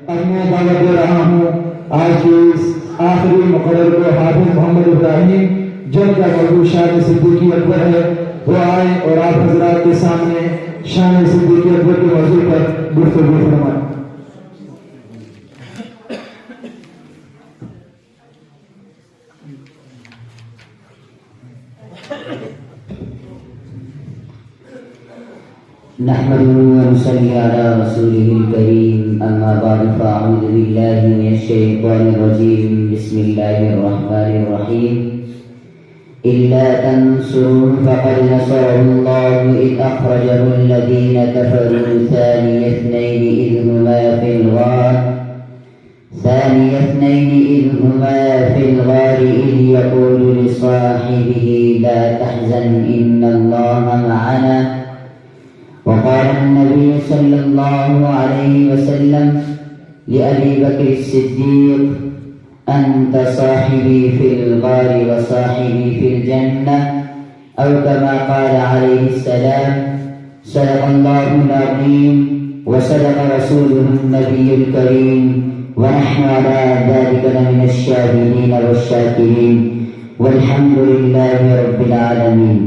اب میں دعوت دے رہا ہوں آج کے اس آخری مقرر کو حافظ محمد ابراہیم جن کا موضوع شان صدیقی اکبر ہے، وہ آئے اور آپ حضرات کے سامنے شان صدیقی اکبر کے موضوع پر گفتگو فرمائیں۔ نحمده ونصلي على رسوله الكريم، أما بعد فأعوذ بالله من الشيطان الرجيم، بسم الله الرحمن الرحيم. إلا تنصروا فقد نصره الله إذ أخرجه الذين كفروا ثاني اثنين إذ هما في الغار إذ يقول لصاحبه لا تحزن إن الله معنا. وقال النبي صلى الله عليه وسلم لأبي بكر الصديق أنت صاحبي في الغار وصاحبي في الجنة، أو كما قال عليه السلام. صدق الله العظيم وصدق رسوله النبي الكريم، ونحن على ذلك لمن الشاهدين والشاكرين، والحمد لله رب العالمين.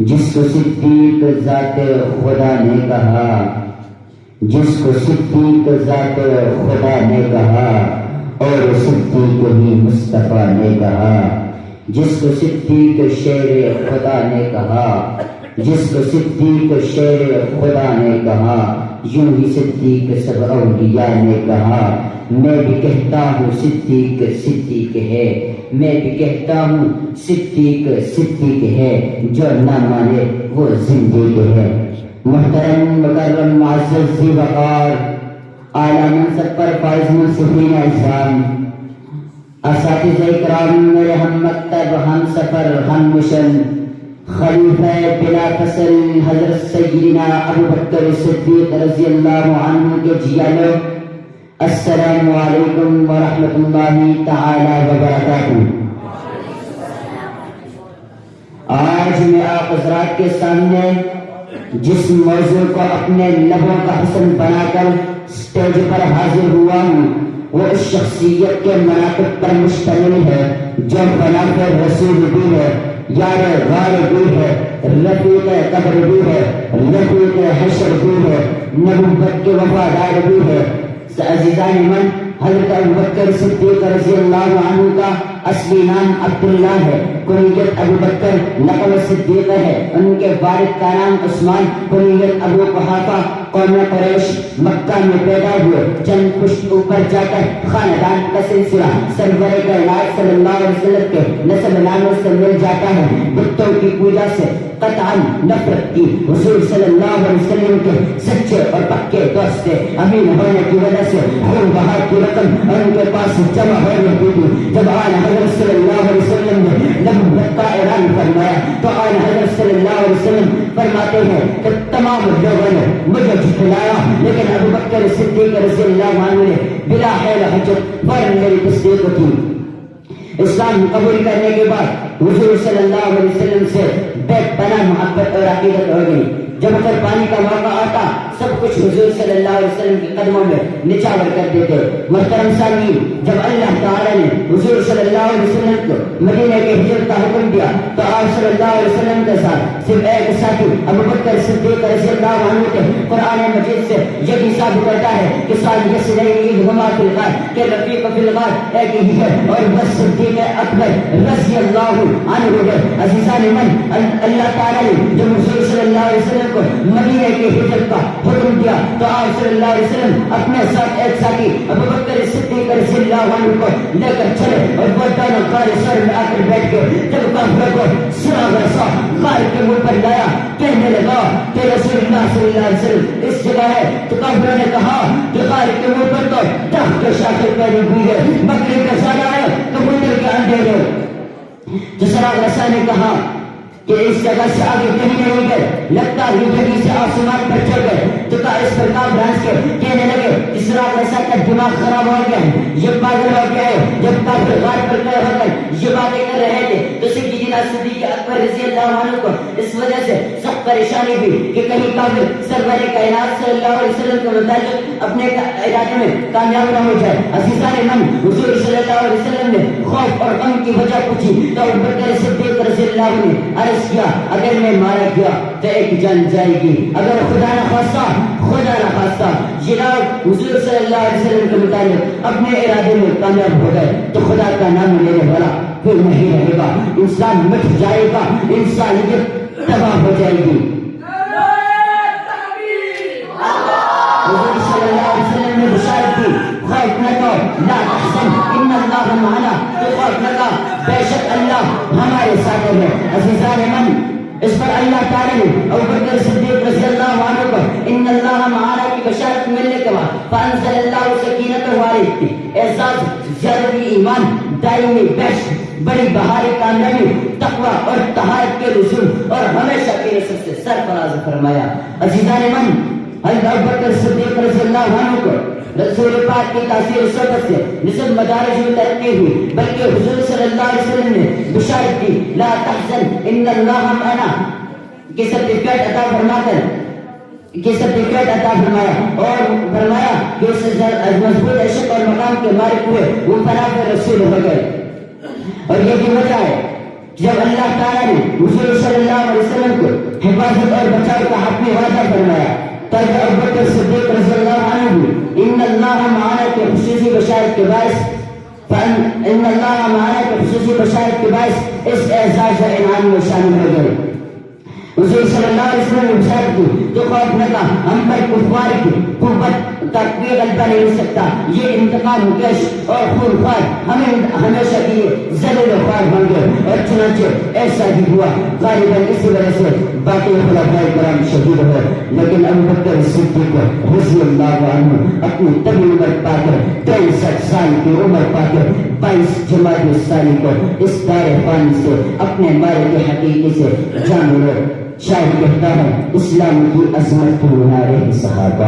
جس کو صدیق ذات خدا نے کہا، جس کو صدیق ذات خدا نے کہا اور صدیق ہی مصطفیٰ نے کہا، جس کو صدیق شیر خدا نے کہا، جس کو صدیق شیر خدا نے کہا، یوں ہی صدیق سب اولیاء نے کہا. میں بھی کہتا ہوں صدیق صدیق ہے، میں بھی کہتا ہوں صدیق صدیق ہے، جو نہ مانے وہ زندیق ہے. محترم مکرم معزز ذی وقار اعلیٰ منصب پر فائز منصفین اعظام، اساتذہ اکرام، میرے ہم مکتب، ہم سفر، ہم مشن، خلیفہ بلا فصل حضرت سیدنا ابو بکر صدیق رضی اللہ عنہ کے جیالو، السلام علیکم ورحمۃ اللہ تعالی وبرکاتہ. آج میں آپ حضرات کے سامنے جس موضوع کو اپنے لبوں کا حسن بنا کر اسٹیج پر حاضر ہوا ہوں، وہ اس شخصیت کے مناقب پر مشتمل ہے جو بناف رسول بھی ہے، یار غار بھی ہے، رفیق قبر بھی ہے، رفیق حشر بھی ہے، نبوت کے وفادار بھی ہے. عزیزان من، حضرت ابوبکر صدیق رضی اللہ عنہ کا اصلی نام عبداللہ ہے، کنیت ابو بکر، لقب صدیق ہے. ان کے والد کا نام عثمان، کنیت ابو قحافہ. قوم قریش مکہ میں پیدا ہوئے. چند پشت اوپر جا کر خاندان کا سلسلہ سرور کائنات صلی اللہ علیہ وسلم کے نسب ناموں سے مل جاتا ہے. بتوں کی پوجا سے قطعاً نفرت کی. حضور صلی اللہ علیہ وسلم کے سچے اور پکے دوست امین ہونے کی وجہ سے ہر بہار کی رقم ان کے پاس جمع ہونے کی تھی. جب آن حضرت صلی اللہ علیہ وسلم نے نبوت کا اعلان فرمایا تو آن حضرت صلی اللہ علیہ وسلم فرماتے ہیں کہ تمام لوگوں نے مجھے جھٹلایا، لیکن ابو بکر صدیق رضی اللہ عنہ نے بلا حیل حجت فوراً میری تصدیق کی. اسلام قبول کرنے کے بعد حضور صلی اللہ علیہ وسلم سے بے پناہ محبت اور عقیدت ہو گئی. جب اگر پانی کا موقع آتا سب کچھ حضور صلی اللہ علیہ وسلم کے قدموں میں نچاور کر دیتے. محترم سامعین، جب اللہ تعالی نے حضور صلی اللہ علیہ وسلم کو مدینے کے ہجرت کا حکم دیا تو آپ صلی اللہ علیہ وسلم کے ساتھ صرف ایک ساتھی ابو بکر صدیق رضی اللہ عنہ کے قرآن مجید سے یہ بھی ثابت ہوتا ہے کہ سال یسرین ہما فی الغار کہ رفیق فی الغار ایک ہی ہے اور بس صدیق اکبر رضی اللہ عنہ ہے. عزیزان من، اللہ تعالی نے جب حضور صلی اللہ علیہ وسلم کو مدینے کے ہجرت کا حکم دیا تو آپ صلی اللہ علیہ وسلم اپنے ساتھ ایک ساتھی ابو بکر صدیق رضی اللہ عنہ کو لے کر چلے اور وہ دونوں غار سر میں آ کر بیٹھ گئے. جب کافروں کو سرا برسا غار کے منہ پر لایا، کہنے لگا کہ رسول اللہ صلی اللہ علیہ وسلم اس جگہ ہے. تو کافروں نے کہا کہ غار کے منہ پر تو درخت کے شاخیں پھیلی ہوئی ہے، بکری کا سایہ ہے، کبوتر کے انڈے ہے. تو سراغ رسا نے کہا کہ اس جگہ سے آگے کہیں نہیں گئے، لگتا ہے زندگی سے آسمان پر چڑھ گئے. تو اس پر کام برانس کے کہنے لگے اس راہ ایسا کا دماغ خراب ہو گیا ہے، یہ پاگل ہو گیا ہے. جب کافر غار پر گئے ہو کر یہ باتیں کر رہے تھے تو سیدنا صدیق اکبر رضی اللہ عنہ کو اس وجہ سے سخت پریشانی بھی کہ کہیں کافر سرور کائنات صلی اللہ علیہ وسلم کے متعلق اپنے ارادے میں کامیاب نہ ہو جائے۔ عزیزان من، حضور صلی اللہ علیہ وسلم نے خوف اور غم کی وجہ پوچھی تو ابوبکر صدیق رضی اللہ عنہ نے عرض کیا اگر میں مارا گیا تو ایک جان جائے گی، اگر خدا نہ خواستہ جناب حضور صلی اللہ علیہ وسلم کے متعلق اپنے ارادے میں کامیاب ہو گئے تو خدا کا نام لینے والا پھر نہیں رہے گا، انسان مٹ جائے گا، انسانیت تباہ ہو جائے گی۔ حضور صلی اللہ علیہ وسلم نے بشارت دی، خوف نہ کرو، لا تحزن ان اللہ معنا، تو خوف نہ کرو، بے شک اللہ ہمارے ساتھ ہے۔ عزیزان من، اس پر اللہ تعالیٰ نے ابوبکر صدیق رضی اللہ عنہ کو ان اللہ معنا کی بشارت ملنے کے بعد فانزل اللہ سکینتہ علیہ کی اعزاز، زیادتی ایمان، دائمی بہشت، بڑی بہار کامیابی، تقوی اور طہارت کے رسول اور ہمیشہ کے سب سے سرفراز فرمایا۔ عزیزان من، حضرت ابوبکر صدیق رضی اللہ عنہ کو رسول پاک کی تاثیر صحبت سے نسب مدارج میں ترقی ہوئی، بلکہ حضور صلی اللہ علیہ وسلم نے بشارت دی لا تحزن ان اللہ معنا کی سرٹیفکیٹ عطا فرمایا اور فرمایا کہ اس سے مضبوط عشق اور مقام کے مالک ہوئے وہ فراغ رسول ہو گئے۔ اور یہ بھی وجہ ہے جب اللہ تعالیٰ نے حضور صلی اللہ علیہ وسلم کو حفاظت اور بچاؤ کا حتمی وعدہ فرمایا، تب ابوبکر صدیق رضی اللہ عنہ ان اللہ معنا کے خصوصی بشارت کے باعث اس اعزاز و انعام میں شامل ہو گئے۔ حضور صلی اللہ علیہ وسلم نے بشارت کی تو خوف نہ کہا، ہم پر کفار کی قوت کا کوئی غلبہ نہیں ہو سکتا، یہ انتقام کش اور خونخوار ہمیں ہمیشہ کے لیے ذلیل و خوار بن گئے، اور چنانچہ ایسا بھی ہوا۔ غالباً اسی وجہ سے باقی خلفائے کرام شہید ہوئے، لیکن ابوبکر صدیق رضی اللہ عنہ اپنی طویل عمر پا کر 63 سال کی عمر پا کر 22 جمادی الثانی کو اس دار فانی سے اپنے مالک حقیقی سے جان لے۔ شاعر کہتا ہے اسلام کی عظمت کی مینارے صحابہ،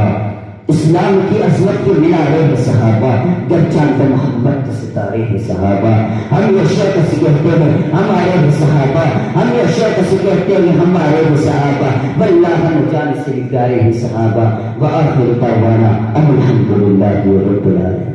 اسلام کی عظمت کی مینارے صحابہ، گر چاند محبت ستارے صحابہ، ہم یہ شوق سے کہتے ہیں ہمارے صحابہ، ہم یہ شوق سے کہتے ہیں ہمارے صحابہ، واللہ جان سے گارے صحابہ، وآخر دعوانا الحمدللہ رب العالمین۔